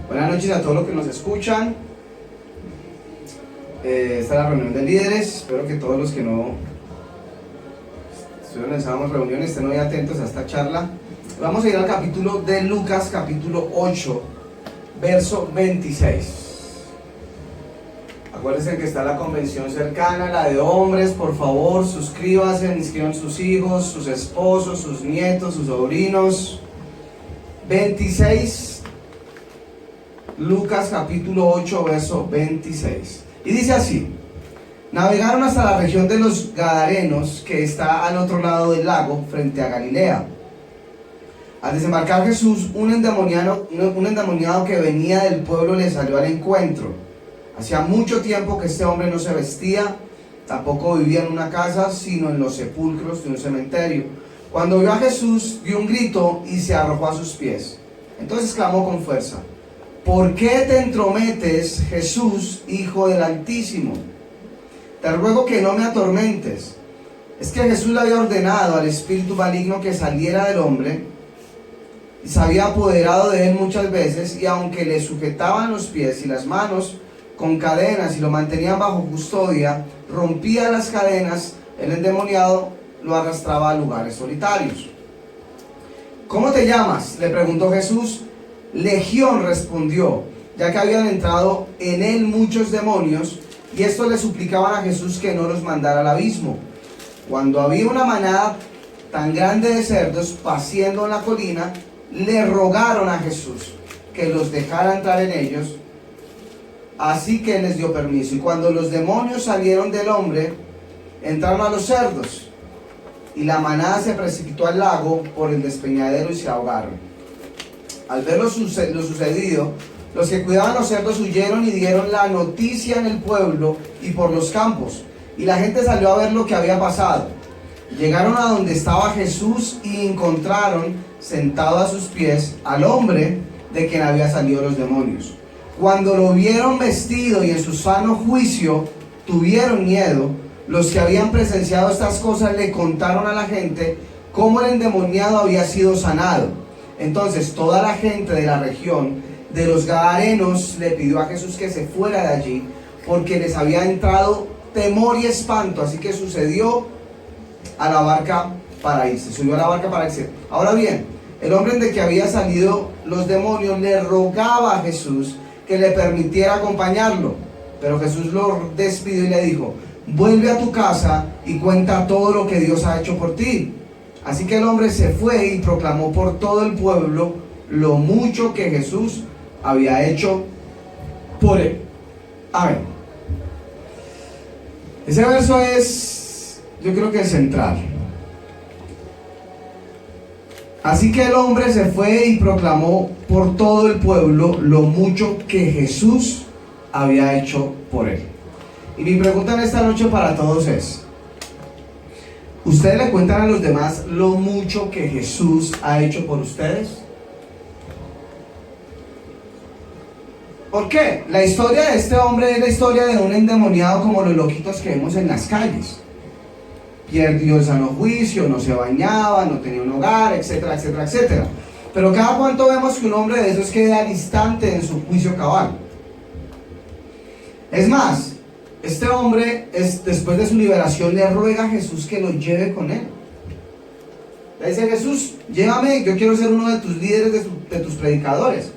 Buenas noches a todos los que nos escuchan. Esta es la reunión de líderes. Espero que todos los que no estuvieron en esa reunión estén hoy atentos a esta charla. Vamos a ir al capítulo de Lucas, capítulo 8, verso 26. Acuérdense que está la convención cercana, la de hombres. Por favor, suscríbanse, inscriban sus hijos, sus esposos, sus nietos, sus sobrinos. 26, Lucas capítulo 8, verso 26. Y dice así: navegaron hasta la región de los Gadarenos, que está al otro lado del lago, frente a Galilea. Al desembarcar Jesús, un endemoniado que venía del pueblo le salió al encuentro. Hacía mucho tiempo que este hombre no se vestía, tampoco vivía en una casa, sino en los sepulcros de un cementerio. Cuando vio a Jesús, dio un grito y se arrojó a sus pies. Entonces clamó con fuerza: ¿por qué te entrometes, Jesús, Hijo del Altísimo? Te ruego que no me atormentes. Es que Jesús le había ordenado al espíritu maligno que saliera del hombre, y se había apoderado de él muchas veces, y aunque le sujetaban los pies y las manos con cadenas y lo mantenían bajo custodia, rompía las cadenas, el endemoniado lo arrastraba a lugares solitarios. ¿Cómo te llamas?, le preguntó Jesús. Legión, respondió, ya que habían entrado en él muchos demonios, y estos le suplicaban a Jesús que no los mandara al abismo. Cuando había una manada tan grande de cerdos paciendo en la colina, le rogaron a Jesús que los dejara entrar en ellos, así que les dio permiso. Y cuando los demonios salieron del hombre, entraron a los cerdos, y la manada se precipitó al lago por el despeñadero y se ahogaron. Al ver lo sucedido, los que cuidaban los cerdos huyeron y dieron la noticia en el pueblo y por los campos, y la gente salió a ver lo que había pasado. Llegaron a donde estaba Jesús y encontraron sentado a sus pies al hombre de quien había salido los demonios. Cuando lo vieron vestido y en su sano juicio, tuvieron miedo. Los que habían presenciado estas cosas le contaron a la gente cómo el endemoniado había sido sanado. Entonces toda la gente de la región de los Gadarenos le pidió a Jesús que se fuera de allí, porque les había entrado temor y espanto. Así que subió a la barca para irse. Ahora bien, el hombre de que había salido los demonios le rogaba a Jesús que le permitiera acompañarlo, pero Jesús lo despidió y le dijo: vuelve a tu casa y cuenta todo lo que Dios ha hecho por ti. Así que el hombre se fue y proclamó por todo el pueblo lo mucho que Jesús había hecho por él. Amén. Ese verso es, yo creo que es central. Así que el hombre se fue y proclamó por todo el pueblo lo mucho que Jesús había hecho por él. Y mi pregunta en esta noche para todos es: ¿ustedes le cuentan a los demás lo mucho que Jesús ha hecho por ustedes? ¿Por qué? La historia de este hombre es la historia de un endemoniado como los loquitos que vemos en las calles. Perdió el sano juicio, no se bañaba, no tenía un hogar, etcétera, etcétera, etcétera. Pero cada cuanto vemos que un hombre de esos queda al instante en su juicio cabal. Es más, este hombre, después de su liberación, le ruega a Jesús que lo lleve con él. Le dice: Jesús, llévame, yo quiero ser uno de tus líderes, de tus predicadores.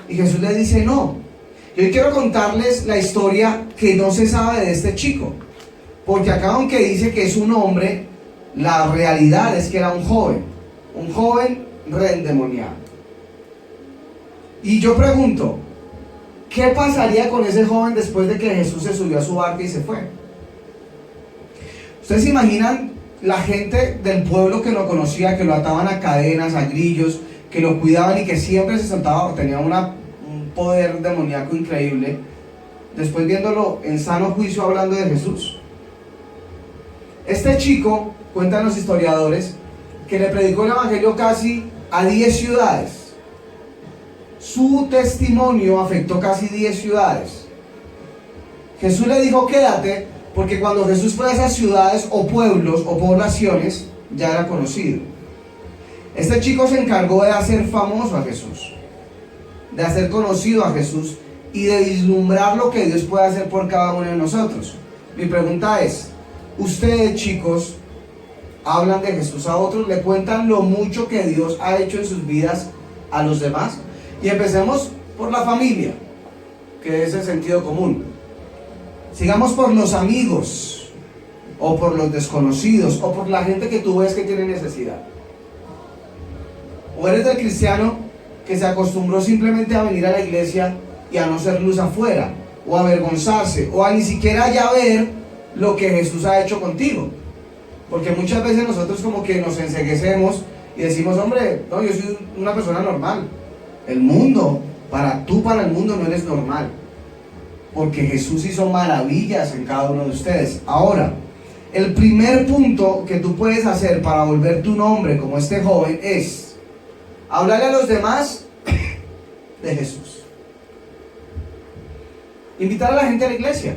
Y Jesús le dice: no. Yo quiero contarles la historia que no se sabe de este chico, porque acá, aunque dice que es un hombre, la realidad es que era un joven reendemoniado. Y yo pregunto, ¿qué pasaría con ese joven después de que Jesús se subió a su barca y se fue? ¿Ustedes se imaginan la gente del pueblo que lo conocía, que lo ataban a cadenas, a grillos, que lo cuidaban y que siempre se soltaba, tenía un poder demoníaco increíble, después viéndolo en sano juicio hablando de Jesús? Este chico, cuentan los historiadores, que le predicó el evangelio casi a 10 ciudades. Su testimonio afectó casi 10 ciudades. Jesús le dijo: quédate, porque cuando Jesús fue a esas ciudades o pueblos o poblaciones, ya era conocido. Este chico se encargó de hacer famoso a Jesús. de hacer conocido a Jesús y de vislumbrar lo que Dios puede hacer por cada uno de nosotros. Mi pregunta es, ustedes, chicos, hablan de Jesús a otros, le cuentan lo mucho que Dios ha hecho en sus vidas a los demás. Y empecemos por la familia, que es el sentido común. Sigamos por los amigos, o por los desconocidos, o por la gente que tú ves que tiene necesidad. O eres del cristiano que se acostumbró simplemente a venir a la iglesia y a no ser luz afuera, o a avergonzarse, o a ni siquiera ya ver lo que Jesús ha hecho contigo. Porque muchas veces nosotros como que nos enceguecemos y decimos, hombre, no, yo soy una persona normal. El mundo, para el mundo no eres normal. Porque Jesús hizo maravillas en cada uno de ustedes. Ahora, el primer punto que tú puedes hacer para volverte un hombre como este joven es hablarle a los demás de Jesús. Invitar a la gente a la iglesia.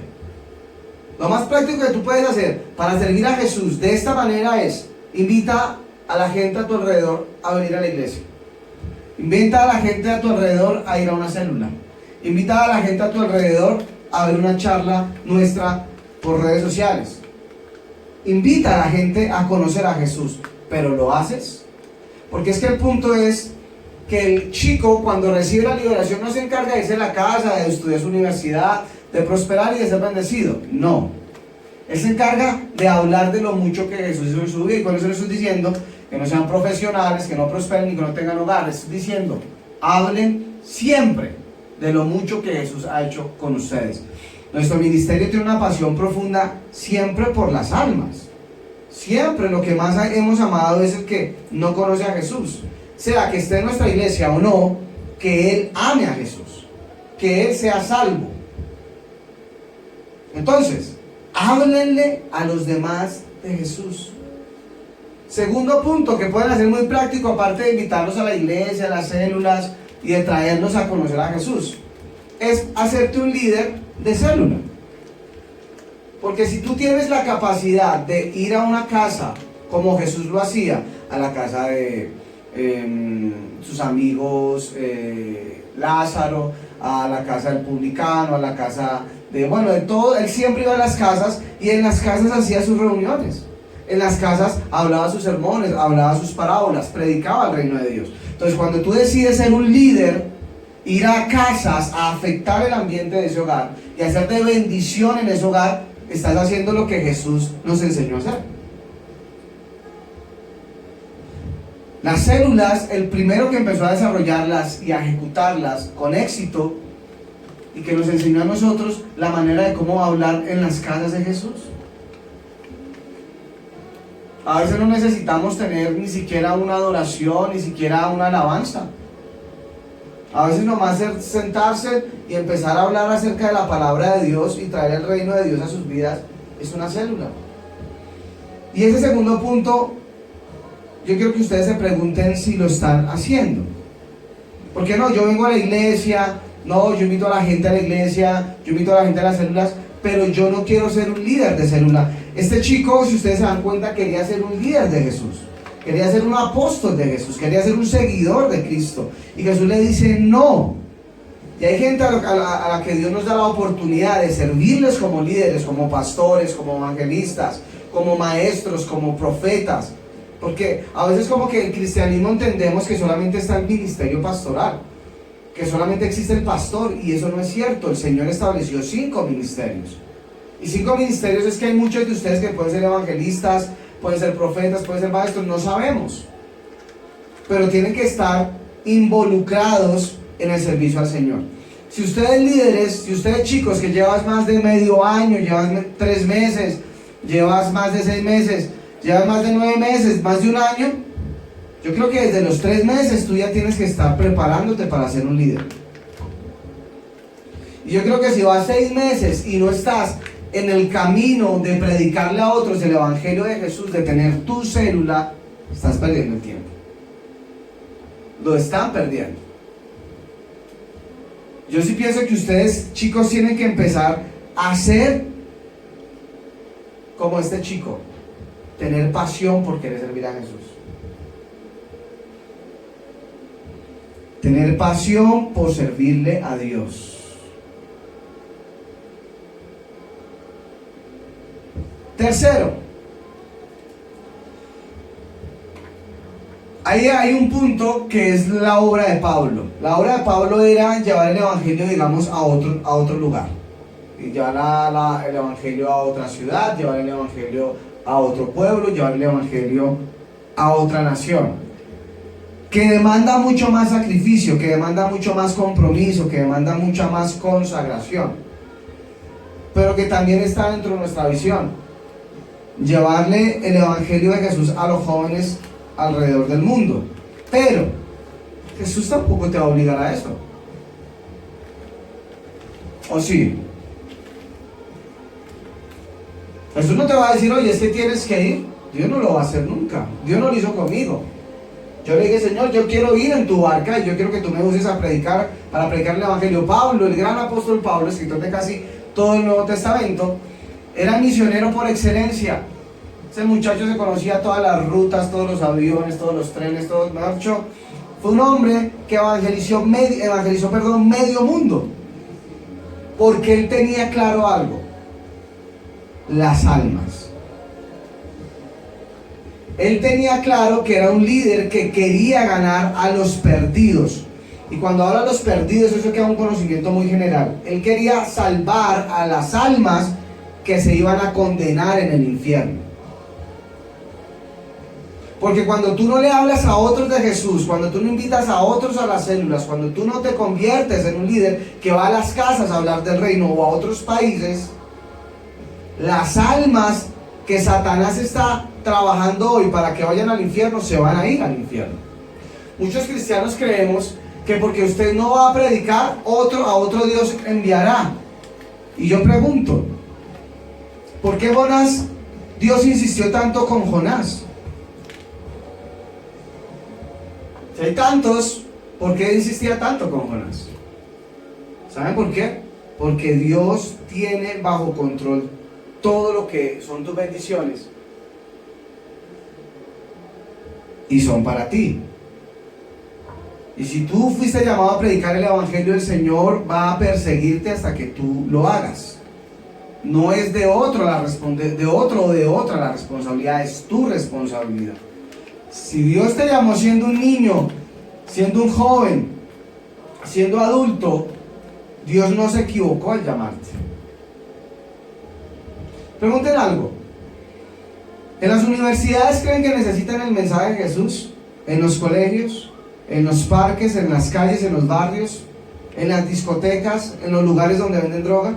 Lo más práctico que tú puedes hacer para servir a Jesús de esta manera es: invita a la gente a tu alrededor a venir a la iglesia. Invita a la gente a tu alrededor a ir a una célula. Invita a la gente a tu alrededor a ver una charla nuestra por redes sociales. Invita a la gente a conocer a Jesús. ¿Pero lo haces? Porque es que el punto es que el chico, cuando recibe la liberación, no se encarga de irse a la casa, de estudiar su universidad, de prosperar y de ser bendecido. No. Él se encarga de hablar de lo mucho que Jesús hizo en su vida. Y con eso le estoy diciendo que no sean profesionales, que no prosperen y que no tengan hogar. Les estoy diciendo, hablen siempre de lo mucho que Jesús ha hecho con ustedes. Nuestro ministerio tiene una pasión profunda siempre por las almas. Siempre lo que más hemos amado es el que no conoce a Jesús. Sea que esté en nuestra iglesia o no, que él ame a Jesús, que él sea salvo. Entonces, háblenle a los demás de Jesús. Segundo punto que pueden hacer muy práctico, aparte de invitarlos a la iglesia, a las células y de traerlos a conocer a Jesús, es hacerte un líder de célula. Porque si tú tienes la capacidad de ir a una casa, como Jesús lo hacía, a la casa de sus amigos, Lázaro, a la casa del publicano, a la casa de todo, él siempre iba a las casas y en las casas hacía sus reuniones. En las casas hablaba sus sermones, hablaba sus parábolas, predicaba el reino de Dios. Entonces, cuando tú decides ser un líder, ir a casas a afectar el ambiente de ese hogar y hacer de bendición en ese hogar, estás haciendo lo que Jesús nos enseñó a hacer. Las células, el primero que empezó a desarrollarlas y a ejecutarlas con éxito y que nos enseñó a nosotros la manera de cómo hablar en las casas de Jesús. A veces no necesitamos tener ni siquiera una adoración, ni siquiera una alabanza. A veces nomás sentarse y empezar a hablar acerca de la palabra de Dios y traer el reino de Dios a sus vidas es una célula. Y ese segundo punto, yo quiero que ustedes se pregunten si lo están haciendo. Porque no, yo vengo a la iglesia, no, yo invito a la gente a la iglesia, yo invito a la gente a las células, pero yo no quiero ser un líder de célula. Este chico, si ustedes se dan cuenta, quería ser un líder de Jesús. Quería ser un apóstol de Jesús, quería ser un seguidor de Cristo. Y Jesús le dice no. Y hay gente a la que Dios nos da la oportunidad de servirles como líderes, como pastores, como evangelistas, como maestros, como profetas. Porque a veces como que el cristianismo entendemos que solamente está el ministerio pastoral, que solamente existe el pastor, y eso no es cierto. El Señor estableció 5 ministerios. Y 5 ministerios es que hay muchos de ustedes que pueden ser evangelistas, pueden ser profetas, pueden ser maestros, no sabemos. Pero tienen que estar involucrados en el servicio al Señor. Si ustedes líderes, si ustedes chicos que llevas más de medio año, llevas 3 meses, llevas más de 6 meses, llevas más de 9 meses, más de un año, yo creo que desde los 3 meses tú ya tienes que estar preparándote para ser un líder. Y yo creo que si vas 6 meses y no estás en el camino de predicarle a otros el evangelio de Jesús, de tener tu célula, estás perdiendo el tiempo. Lo están perdiendo. Yo sí pienso que ustedes, chicos, tienen que empezar a ser como este chico, tener pasión por querer servir a Jesús. Tener pasión por servirle a Dios. Tercero, ahí hay un punto que es la obra de Pablo. La obra de Pablo era llevar el evangelio, digamos, a otro lugar. Y llevar el evangelio a otra ciudad, llevar el evangelio a otro pueblo, llevar el evangelio a otra nación. Que demanda mucho más sacrificio, que demanda mucho más compromiso, que demanda mucha más consagración. Pero que también está dentro de nuestra visión. Llevarle el evangelio de Jesús a los jóvenes alrededor del mundo. Pero Jesús tampoco te va a obligar a eso. ¿O sí? Jesús no te va a decir, oye, es que tienes que ir. Dios no lo va a hacer nunca. Dios no lo hizo conmigo. Yo le dije, Señor, yo quiero ir en tu barca y yo quiero que tú me uses a predicar, para predicar el evangelio. Pablo, el gran apóstol Pablo, escritor de casi todo el Nuevo Testamento, era misionero por excelencia. Ese muchacho se conocía todas las rutas, todos los aviones, todos los trenes, todo, mejor dicho, fue un hombre que evangelizó medio mundo. Porque él tenía claro algo: las almas. Él tenía claro que era un líder que quería ganar a los perdidos. Y cuando habla de los perdidos, eso queda un conocimiento muy general. Él quería salvar a las almas que se iban a condenar en el infierno. Porque cuando tú no le hablas a otros de Jesús, cuando tú no invitas a otros a las células, cuando tú no te conviertes en un líder que va a las casas a hablar del reino o a otros países, las almas que Satanás está trabajando hoy para que vayan al infierno, se van a ir al infierno. Muchos cristianos creemos que porque usted no va a predicar, a otro Dios enviará. Y yo pregunto, ¿por qué Dios insistió tanto con Jonás? Si hay tantos, ¿por qué insistía tanto con Jonás? ¿Saben por qué? Porque Dios tiene bajo control todo lo que son tus bendiciones y son para ti. Y si tú fuiste llamado a predicar el evangelio, el Señor va a perseguirte hasta que tú lo hagas. No es de otro o de otra la responsabilidad, es tu responsabilidad. Si Dios te llamó siendo un niño, siendo un joven, siendo adulto, Dios no se equivocó al llamarte. Pregunten algo. ¿En las universidades creen que necesitan el mensaje de Jesús? ¿En los colegios? ¿En los parques? ¿En las calles? ¿En los barrios? ¿En las discotecas? ¿En los lugares donde venden droga?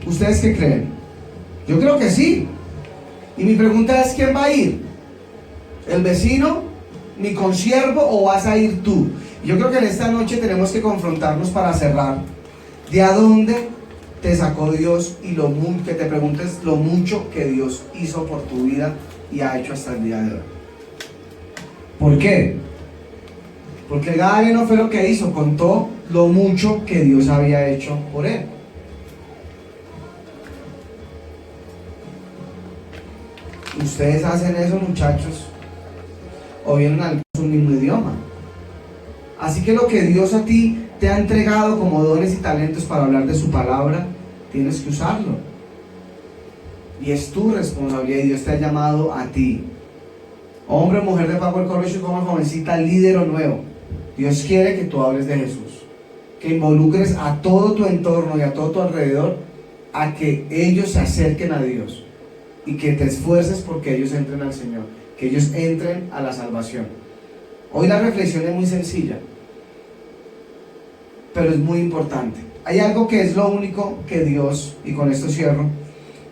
¿Ustedes qué creen? Yo creo que sí. Y mi pregunta es, ¿quién va a ir? ¿El vecino, mi consiervo, o vas a ir tú? Yo creo que en esta noche tenemos que confrontarnos para cerrar. ¿De a dónde te sacó Dios? Y que te preguntes lo mucho que Dios hizo por tu vida y ha hecho hasta el día de hoy. ¿Por qué? Porque el gadareno fue lo que hizo, contó lo mucho que Dios había hecho por él. ¿Ustedes hacen eso, muchachos? ¿O vienen al mismo idioma? Así que lo que Dios a ti te ha entregado como dones y talentos para hablar de su palabra, tienes que usarlo. Y es tu responsabilidad, y Dios te ha llamado a ti. Hombre o mujer de Power Corporation, como jovencita, líder o nuevo, Dios quiere que tú hables de Jesús, que involucres a todo tu entorno y a todo tu alrededor a que ellos se acerquen a Dios, y que te esfuerces porque ellos entren al Señor, que ellos entren a la salvación. Hoy la reflexión es muy sencilla, pero es muy importante. Hay algo que es lo único que Dios, y con esto cierro,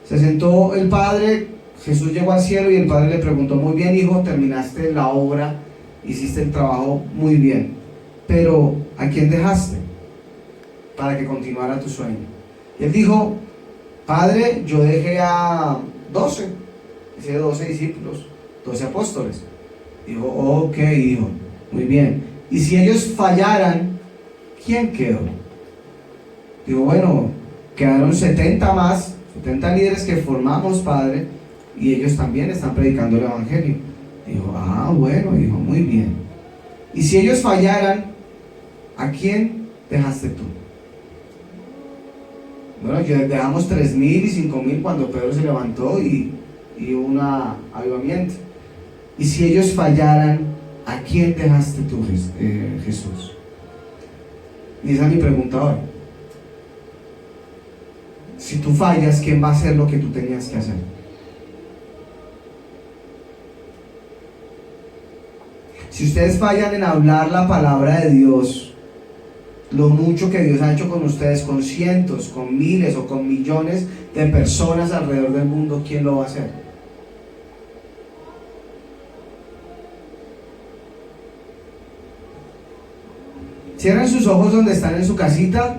se sentó el Padre, Jesús llegó al cielo y el Padre le preguntó: muy bien, hijo, terminaste la obra, hiciste el trabajo muy bien, pero ¿a quién dejaste para que continuara tu sueño? Y él dijo: Padre, yo dejé a 12 discípulos, 12 apóstoles. Dijo: ok, hijo, muy bien. Y si ellos fallaran, ¿quién quedó? Digo, bueno, quedaron 70 más, 70 líderes que formamos, Padre, y ellos también están predicando el evangelio. Dijo: ah, bueno, hijo, muy bien. Y si ellos fallaran, ¿a quién dejaste tú? Bueno, dejamos 3.000 y 5.000 cuando Pedro se levantó y hubo un avivamiento. Y si ellos fallaran, ¿a quién dejaste tú, Jesús? Y esa es mi pregunta hoy. Si tú fallas, ¿quién va a hacer lo que tú tenías que hacer? Si ustedes fallan en hablar la palabra de Dios, lo mucho que Dios ha hecho con ustedes, con cientos, con miles o con millones de personas alrededor del mundo, ¿quién lo va a hacer? Cierren sus ojos donde están en su casita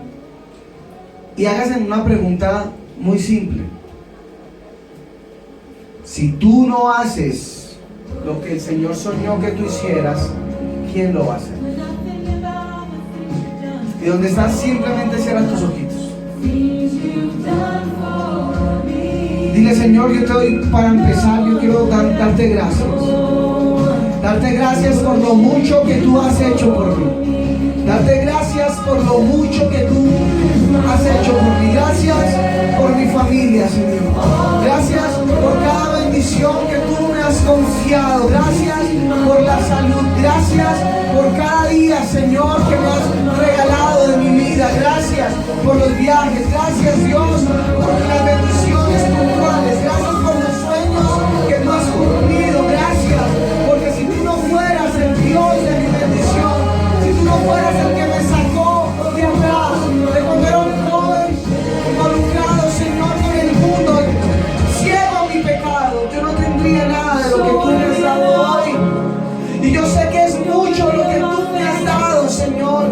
y háganse una pregunta muy simple. Si tú no haces lo que el Señor soñó que tú hicieras, ¿quién lo va a hacer? Y donde estás, simplemente cierra tus ojitos. Dile: Señor, yo te doy, para empezar, yo quiero darte gracias. Darte gracias por lo mucho que tú has hecho por mí. Darte gracias por lo mucho que tú has hecho por mí. Gracias por mi familia, Señor. Gracias por cada bendición que tú me has confiado. Gracias por la salud. Gracias por cada día, Señor, que me has regalado de mi vida. Gracias por los viajes. Gracias, Dios, por las bendiciones puntuales. Gracias por los sueños que tú has cumplido. Gracias, porque si tú no fueras el Dios de mi bendición, si tú no fueras el que me sacó de atrás, de cuando era un joven involucrado, Señor, con el mundo, ciego a mi pecado, yo no tendría nada de lo que tú me has dado hoy. Y yo sé que es mucho lo que tú me has dado, Señor.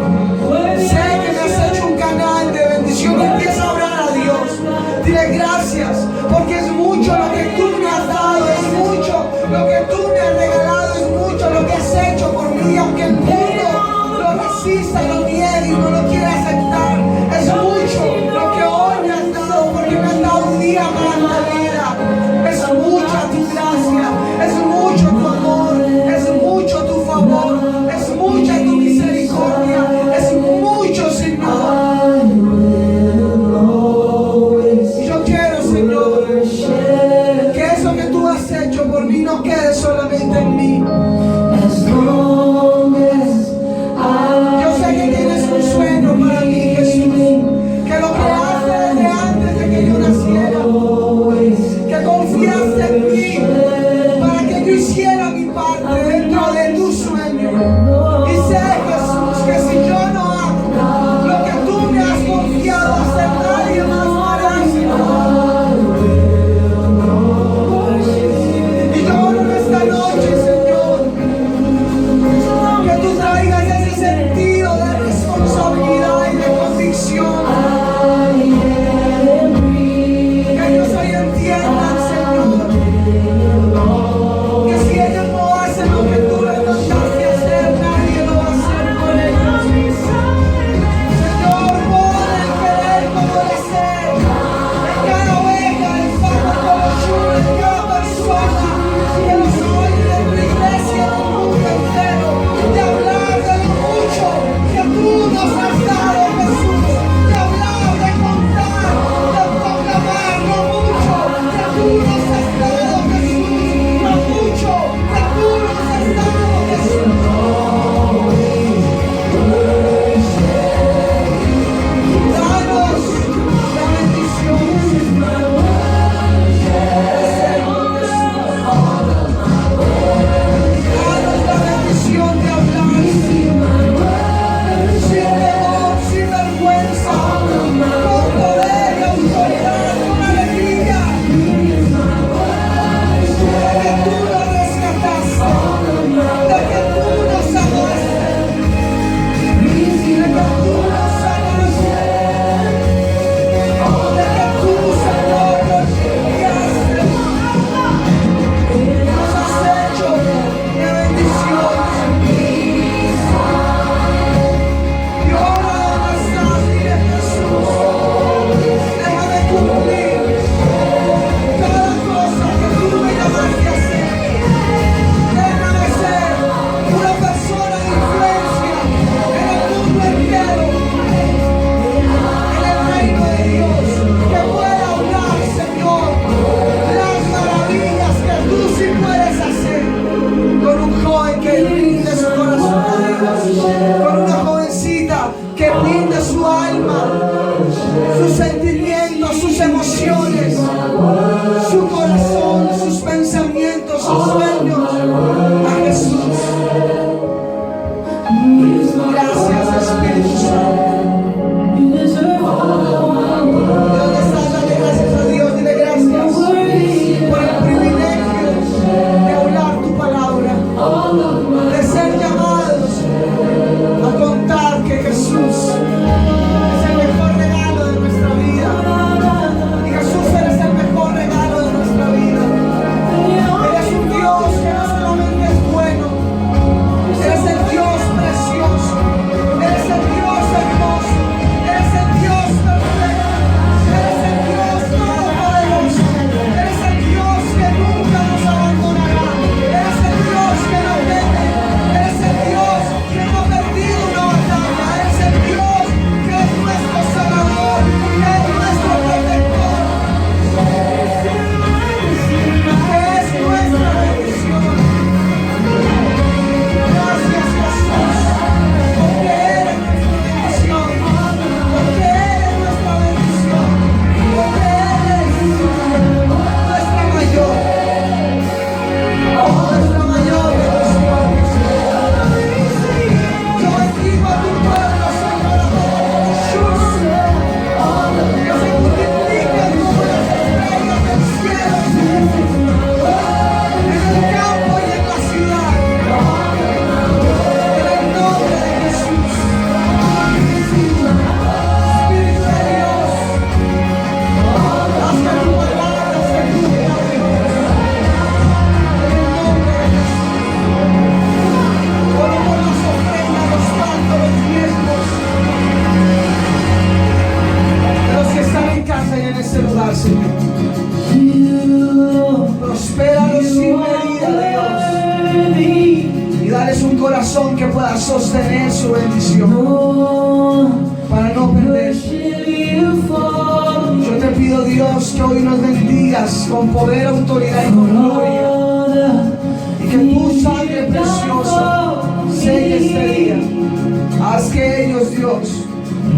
sostener su bendición, para no perder. Yo te pido, Dios, que hoy nos bendigas con poder, autoridad y con gloria, y que tu sangre preciosa selle este día. Haz que ellos, Dios,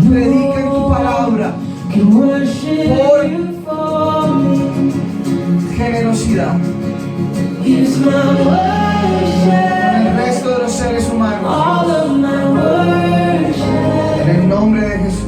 prediquen tu palabra por generosidad en el resto de los seres humanos. En el nombre de Jesús.